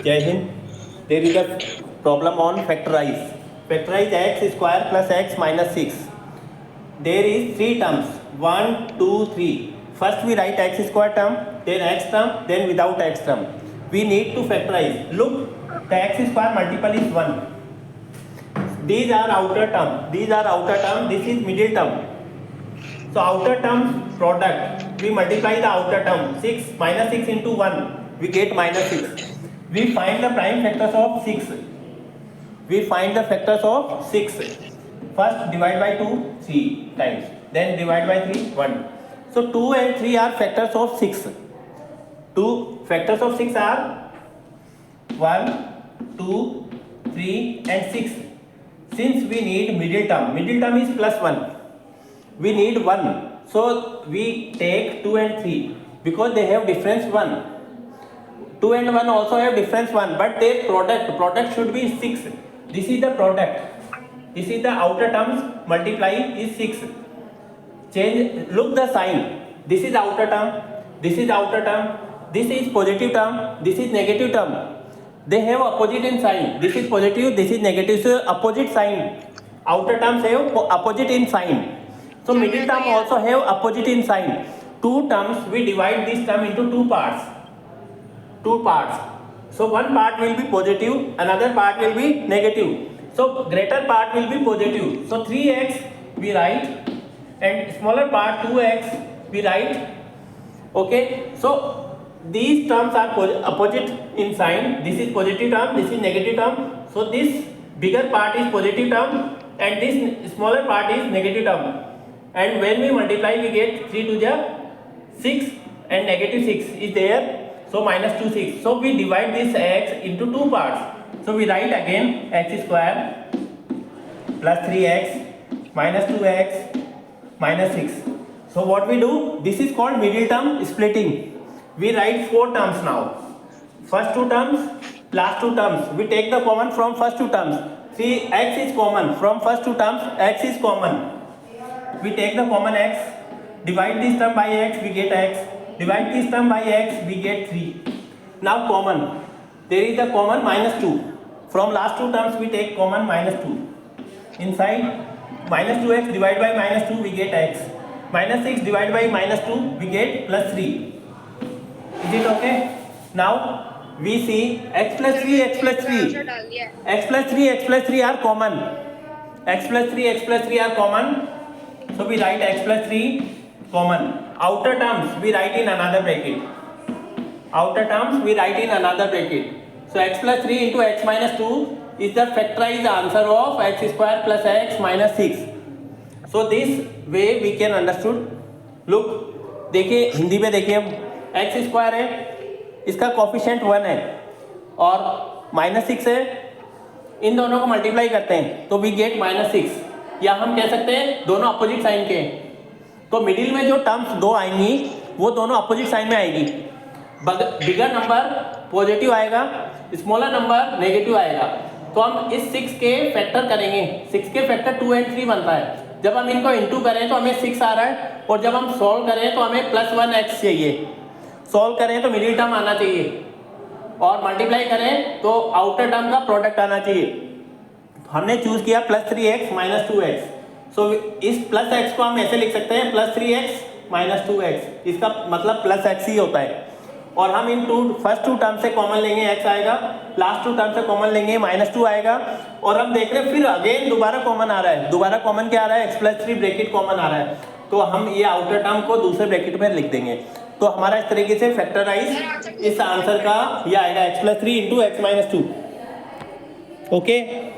Jai Hind. There is a problem on factorize. Factorize x square plus x minus 6. There is three terms. 1, 2, 3. First we write x square term, then x term, then without x term. We need to factorize. Look, the x square multiple is 1. These are outer term. These are outer term. This is middle term. So outer term product. We multiply the outer term. 6 minus 6 into 1. We get minus 6. We find the prime factors of 6. We find the factors of 6. First divide by 2 3 times. Then divide by 3 1. So 2 and 3 are factors of 6. 2 factors of 6 are 1, 2, 3 and 6. Since we need middle term is plus 1. We need 1. So we take 2 and 3 because they have difference 1. 2 and 1 also have difference 1, but their product should be 6. This is the product. This is the outer terms multiply is 6. Change, look the sign. This is outer term. This is outer term. This is positive term. This is negative term. They have opposite in sign. This is positive. This is negative. So opposite sign. Outer terms have opposite in sign. So middle term also have opposite in sign. Two terms, we divide this term into two parts. So one part will be positive, another part will be negative. So greater part will be positive. So 3x we write and smaller part 2x we write. Okay. So these terms are opposite in sign. This is positive term, this is negative term. So this bigger part is positive term and this smaller part is negative term. And when we multiply, we get 3 to the 6 and negative 6 is there. So minus 2 6. So we divide this x into two parts. So we write again x square plus 3x minus 2x minus 6. So what we do? This is called middle term splitting. We write 4 terms now. First 2 terms, last 2 terms. We take the common from first 2 terms. 3x is common. From first 2 terms, x is common. We take the common x, divide this term by x, we get x. Divide this term by x, we get 3. Now common. There is the common minus 2. From last 2 terms, we take common minus 2. Inside, minus 2x divided by minus 2, we get x. Minus 6 divided by minus 2, we get plus 3. Is it okay? Now we see x plus 3, x plus 3. X plus 3, x plus 3 are common. X plus 3, x plus 3 are common. So we write x plus 3 common. Outer terms we write in another bracket. Outer terms we write in another bracket. So x plus 3 into x minus 2 is the factorized answer of x square plus x minus 6. So this way we can understood. Look, देखिए हिंदी में देखिए x square है, इसका coefficient 1 है और minus 6 है. इन दोनों को मल्टीप्लाई करते हैं तो वी गेट माइनस 6. या हम कह सकते हैं दोनों अपोजिट साइन के. तो मिडिल में जो टर्म्स दो आएंगी वो दोनों अपोजिट साइन में आएगी. बिगर नंबर पॉजिटिव आएगा, स्मॉलर नंबर नेगेटिव आएगा. तो हम इस 6 के फैक्टर करेंगे. 6 के फैक्टर 2 and 3 बनता है. जब हम इनको इंटू करें तो हमें 6 आ रहा है और जब हम सॉल्व करें तो हमें प्लस 1x चाहिए. सॉल्व करें तो मिडिल टर्म आना चाहिए और मल्टीप्लाई करें तो आउटर टर्म का प्रोडक्ट आना चाहिए. हमने चूज किया प्लस 3x माइनस 2x. सो इस प्लस x को हम ऐसे लिख सकते हैं प्लस 3x माइनस 2x. इसका मतलब प्लस x ही होता है. और हम इन फर्स्ट 2 टर्म से कॉमन लेंगे x आएगा, लास्ट 2 टर्म से कॉमन लेंगे माइनस 2 आएगा. और हम देख रहे हैं फिर अगेन दोबारा कॉमन आ रहा है. दोबारा कॉमन क्या आ रहा है? x प्लस 3 ब्रैकेट कॉमन आ रहा है. तो हम ये आउटर टर्म को दूसरे ब्रैकेट में लिख देंगे. तो हमारा इस तरीके से फैक्टराइज इस आंसर का ये आएगा x plus 3 into x minus 2. Okay.